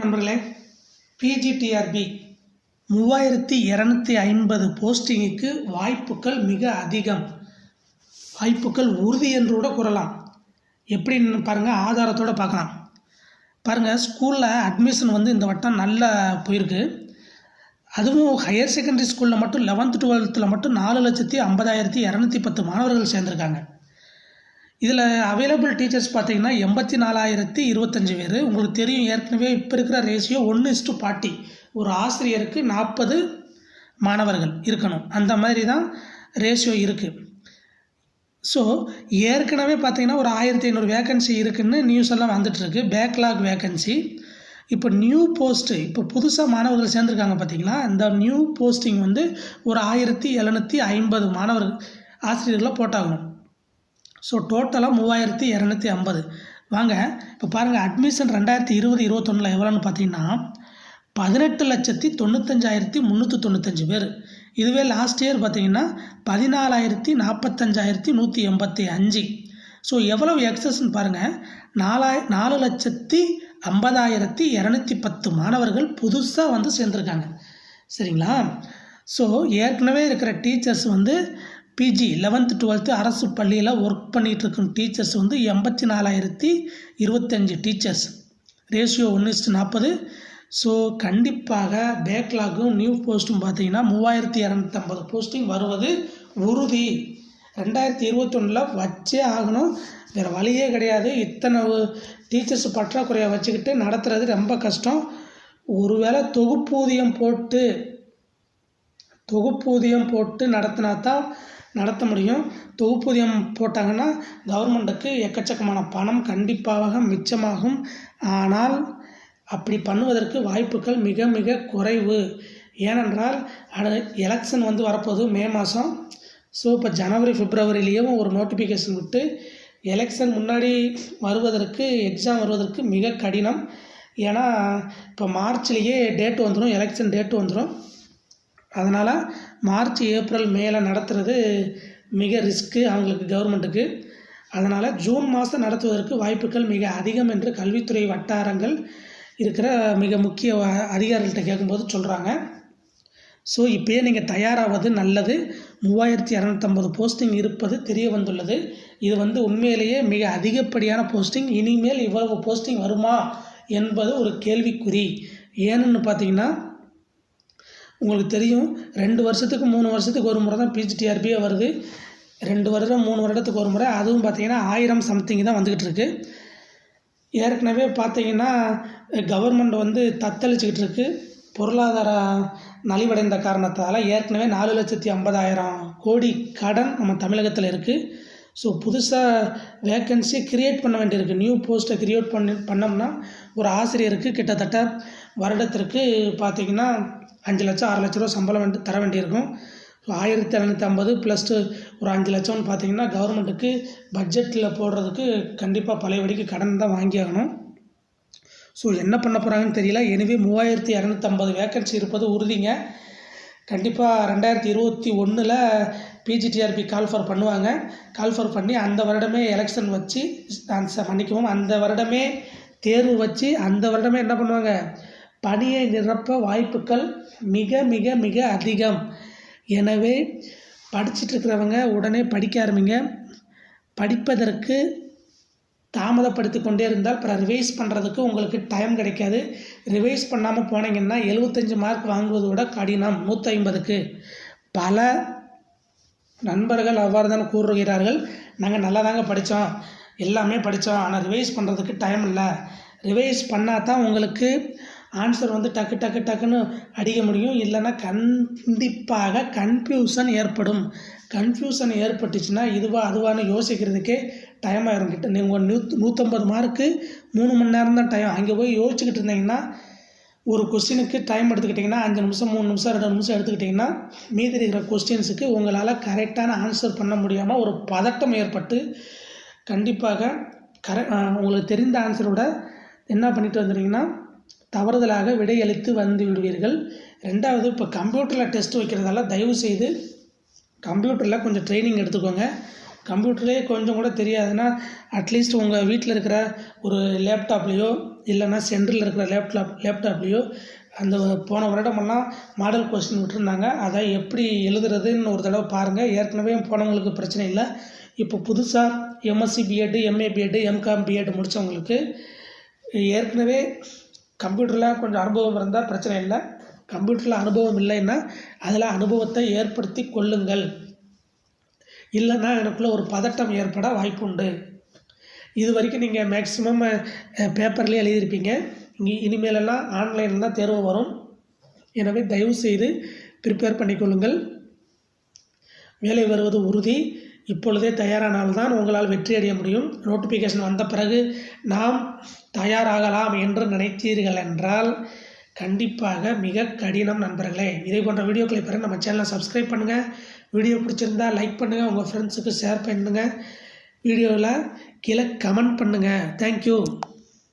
நண்பர்களே, பிஜிடிஆர்பி 3250 போஸ்டிங்குக்கு வாய்ப்புகள் மிக அதிகம். வாய்ப்புகள் உறுதி என்று கூட கூறலாம். எப்படின்னு பாருங்கள், ஆதாரத்தோடு பார்க்கலாம். பாருங்கள், ஸ்கூலில் அட்மிஷன் இந்த வட்டம் நல்லா போயிருக்கு. அதுவும் ஹையர் செகண்டரி ஸ்கூலில் மட்டும் 11th 12th மட்டும் 4,50,210 மாணவர்கள் சேர்ந்துருக்காங்க. இதில் அவைலபிள் டீச்சர்ஸ் பார்த்தீங்கன்னா 84,025 பேர். உங்களுக்கு தெரியும், ஏற்கனவே இப்போ இருக்கிற ரேஷியோ 1:40. ஒரு ஆசிரியருக்கு 40 மாணவர்கள் இருக்கணும். அந்த மாதிரி தான் ரேஷியோ இருக்குது. ஸோ ஏற்கனவே பார்த்தீங்கன்னா ஒரு 1500 வேக்கன்சி இருக்குதுன்னு நியூஸ் எல்லாம் வந்துட்டுருக்கு. Backlog vacancy. இப்போ நியூ போஸ்ட்டு, இப்போ புதுசாக மாணவர்கள் சேர்ந்துருக்காங்க பார்த்தீங்களா, இந்த நியூ போஸ்டிங் ஒரு 1750 மாணவர்கள் ஆசிரியர்களை போட்டாகணும். ஸோ டோட்டலாக 3250. வாங்க இப்போ பாருங்கள், அட்மிஷன் 2020-21 எவ்வளோன்னு பார்த்தீங்கன்னா 18,95,395 பேர். இதுவே லாஸ்ட் இயர் பார்த்தீங்கன்னா 14,45,185. ஸோ எவ்வளவு எக்ஸஸ்ன்னு பாருங்கள், 4,50,210 மாணவர்கள் புதுசாக சேர்ந்துருக்காங்க. சரிங்களா? ஸோ ஏற்கனவே இருக்கிற டீச்சர்ஸ் பிஜி 11th 12th அரசு பள்ளியில் ஒர்க் பண்ணிகிட்டு இருக்கும் டீச்சர்ஸ் 84,025 டீச்சர்ஸ். ரேஷியோ 1:40. ஸோ கண்டிப்பாக பேக்லாகும் நியூ போஸ்ட்டும் பார்த்தீங்கன்னா 3250 போஸ்டிங் வருவது உறுதி. 2021 வச்சே ஆகணும், வேறு வழியே கிடையாது. இத்தனை டீச்சர்ஸ் பற்றாக்குறையை வச்சுக்கிட்டு நடத்துறது ரொம்ப கஷ்டம். ஒருவேளை தொகுப்பூதியம் போட்டு நடத்தினா தான் நடத்த முடியும். தொகுப்பூதியம் போட்டாங்கன்னா கவர்மெண்ட்டுக்கு எக்கச்சக்கமான பணம் கண்டிப்பாக மிச்சமாகும். ஆனால் அப்படி பண்ணுவதற்கு வாய்ப்புகள் மிக மிக குறைவு. ஏனென்றால் எலெக்ஷன் வரப்போகுது மே மாதம். ஸோ இப்போ ஜனவரி பிப்ரவரிலேயும் ஒரு நோட்டிஃபிகேஷன் விட்டு எலெக்ஷன் முன்னாடி வருவதற்கு, எக்ஸாம் வருவதற்கு மிக கடினம். ஏன்னா இப்போ மார்ச்லேயே டேட் வந்துடும், எலெக்ஷன் டேட்டு வந்துடும். அதனால் மார்ச் ஏப்ரல் மேல நடத்துகிறது மிக ரிஸ்க்கு அவங்களுக்கு, கவர்மெண்ட்டுக்கு. அதனால் ஜூன் மாதம் நடத்துவதற்கு வாய்ப்புகள் மிக அதிகம் என்று கல்வித்துறை வட்டாரங்கள் இருக்கிற மிக முக்கிய அதிகாரிகள்கிட்ட கேட்கும்போது சொல்கிறாங்க. ஸோ இப்போயே நீங்கள் தயாராவது நல்லது. 3250 போஸ்டிங் இருப்பது தெரிய வந்துள்ளது. இது உண்மையிலேயே மிக அதிகப்படியான போஸ்டிங். இனிமேல் இவ்வளவு போஸ்டிங் வருமா என்பது ஒரு கேள்விக்குறி. ஏன்னு பார்த்தீங்கன்னா, உங்களுக்கு தெரியும், 2 வருஷத்துக்கு 3 வருஷத்துக்கு ஒரு முறை தான் பிஜிடிஆர்பியே வருது. 2 வருடம் 3 வருடத்துக்கு ஒரு முறை. அதுவும் பார்த்தீங்கன்னா 1000 சம்திங் தான் வந்துக்கிட்டு இருக்கு. ஏற்கனவே பார்த்தீங்கன்னா கவர்மெண்ட் தத்தளிச்சுக்கிட்டு இருக்கு. பொருளாதார நலிவடைந்த காரணத்தால் ஏற்கனவே 4,50,000 கோடி கடன் நம்ம தமிழகத்தில் இருக்குது. ஸோ புதுசாக வேக்கன்சி க்ரியேட் பண்ண வேண்டியிருக்கு. நியூ போஸ்ட்டை க்ரியேட் பண்ணோம்னா ஒரு ஆசிரியருக்கு கிட்டத்தட்ட வருடத்திற்கு பார்த்திங்கன்னா 5 லட்சம் 6 லட்ச ரூபா சம்பளம் தர வேண்டியிருக்கும். ஸோ 1750 ப்ளஸ் ஒரு 5 லட்சம்னு பார்த்திங்கன்னா கவர்மெண்ட்டுக்கு பட்ஜெட்டில் போடுறதுக்கு கண்டிப்பாக பழையபடிக்கு கடன் தான் வாங்கியாகணும். ஸோ என்ன பண்ண போகிறாங்கன்னு தெரியல. எனவே 3250 வேக்கன்சி இருப்பது உறுதிங்க. கண்டிப்பாக 2021 பிஜிடிஆர்பி கால்ஃபர் பண்ணுவாங்க. கால்ஃபர் பண்ணி அந்த வருடமே எலெக்ஷன் வச்சு அந்த வருடமே தேர்வு வச்சு அந்த வருடமே என்ன பண்ணுவாங்க, பணியை நிரப்ப வாய்ப்புகள் மிக மிக மிக அதிகம். எனவே படிச்சுட்டு இருக்கிறவங்க உடனே படிக்க ஆரம்பிங்க. படிப்பதற்கு தாமதப்படுத்தி கொண்டே இருந்தால் அப்புறம் ரிவைஸ் பண்ணுறதுக்கு உங்களுக்கு டைம் கிடைக்காது. ரிவைஸ் பண்ணாமல் போனீங்கன்னா 75 மார்க் வாங்குவது விட கடினம் 150க்கு. பல நண்பர்கள் அவ்வாறு தான் கூறுகிறார்கள். நாங்கள் நல்லா தாங்க படித்தோம், எல்லாமே படித்தோம், ஆனால் ரிவைஸ் பண்ணுறதுக்கு டைம் இல்லை. ரிவைஸ் பண்ணால் தான் உங்களுக்கு ஆன்சர் டக்கு டக்கு டக்குன்னு அடிக்க முடியும். இல்லைன்னா கண்டிப்பாக கன்ஃபியூஷன் ஏற்படும். கன்ஃபியூஷன் ஏற்பட்டுச்சுன்னா இதுவா அதுவான்னு யோசிக்கிறதுக்கே டைம் ஆகிரும். கிட்ட நீங்கள் 150 மார்க்கு 3 மணி நேரம் தான் டைம். அங்கே போய் யோசிச்சுக்கிட்டு இருந்தீங்கன்னா ஒரு கொஸ்டினுக்கு டைம் எடுத்துக்கிட்டிங்கன்னா 5 நிமிஷம் 3 நிமிஷம் 2 நிமிஷம் எடுத்துக்கிட்டிங்கன்னா மீதி இருக்கிற கொஸ்டின்ஸுக்கு உங்களால் கரெக்டான ஆன்சர் பண்ண முடியாமல் ஒரு பதட்டம் ஏற்பட்டு கண்டிப்பாக உங்களுக்கு தெரிந்த ஆன்சரோட என்ன பண்ணிட்டு வந்துடுவீங்கன்னா தவறுதலாக விடையளித்து வந்து விடுவீர்கள். 2வது, இப்போ கம்ப்யூட்டரில் டெஸ்ட் வைக்கிறதால தயவுசெய்து கம்ப்யூட்டரில் கொஞ்சம் ட்ரைனிங் எடுத்துக்கோங்க. கம்ப்யூட்டரே கொஞ்சம் கூட தெரியாதுன்னா அட்லீஸ்ட் உங்கள் வீட்டில் இருக்கிற ஒரு லேப்டாப்லேயோ இல்லைன்னா சென்டரில் இருக்கிற லேப்டாப்லேயோ அந்த போன வருடமெல்லாம் மாடல் கொஸ்டின் விட்டுருந்தாங்க. அதை எப்படி எழுதுறதுன்னு ஒரு தடவை பாருங்கள். ஏற்கனவே போனவங்களுக்கு பிரச்சனை இல்லை. இப்போ புதுசாக MSc BEd, MA BEd, MCom BEd முடித்தவங்களுக்கு ஏற்கனவே கம்ப்யூட்டரில் கொஞ்சம் அனுபவம் இருந்தால் பிரச்சனை இல்லை. கம்ப்யூட்டரில் அனுபவம் இல்லைன்னா அதில் அனுபவத்தை ஏற்படுத்தி கொள்ளுங்கள். இல்லைன்னா எனக்குள்ளே ஒரு பதட்டம் ஏற்பட வாய்ப்பு உண்டு. இது வரைக்கும் நீங்கள் மேக்ஸிமம் பேப்பர்லேயே எழுதியிருப்பீங்க. இனிமேலெல்லாம் ஆன்லைனில் தான் தேர்வு வரும். எனவே தயவுசெய்து ப்ரிப்பேர் பண்ணிக்கொள்ளுங்கள். வேலை வருவது உறுதி. இப்பொழுதே தயாரானால்தான் உங்களால் வெற்றி அடைய முடியும். நோட்டிஃபிகேஷன் வந்த பிறகு நாம் தயாராகலாம் என்று நினைத்தீர்கள் என்றால் கண்டிப்பாக மிக கடினம் நண்பர்களே. இதே போன்ற வீடியோக்களை பெற நம்ம சேனலை சப்ஸ்கிரைப் பண்ணுங்கள். வீடியோ பிடிச்சிருந்தா லைக் பண்ணுங்கள், உங்கள் ஃப்ரெண்ட்ஸுக்கு ஷேர் பண்ணுங்கள். வீடியோவில் கீழே கமெண்ட் பண்ணுங்கள். தேங்க்யூ.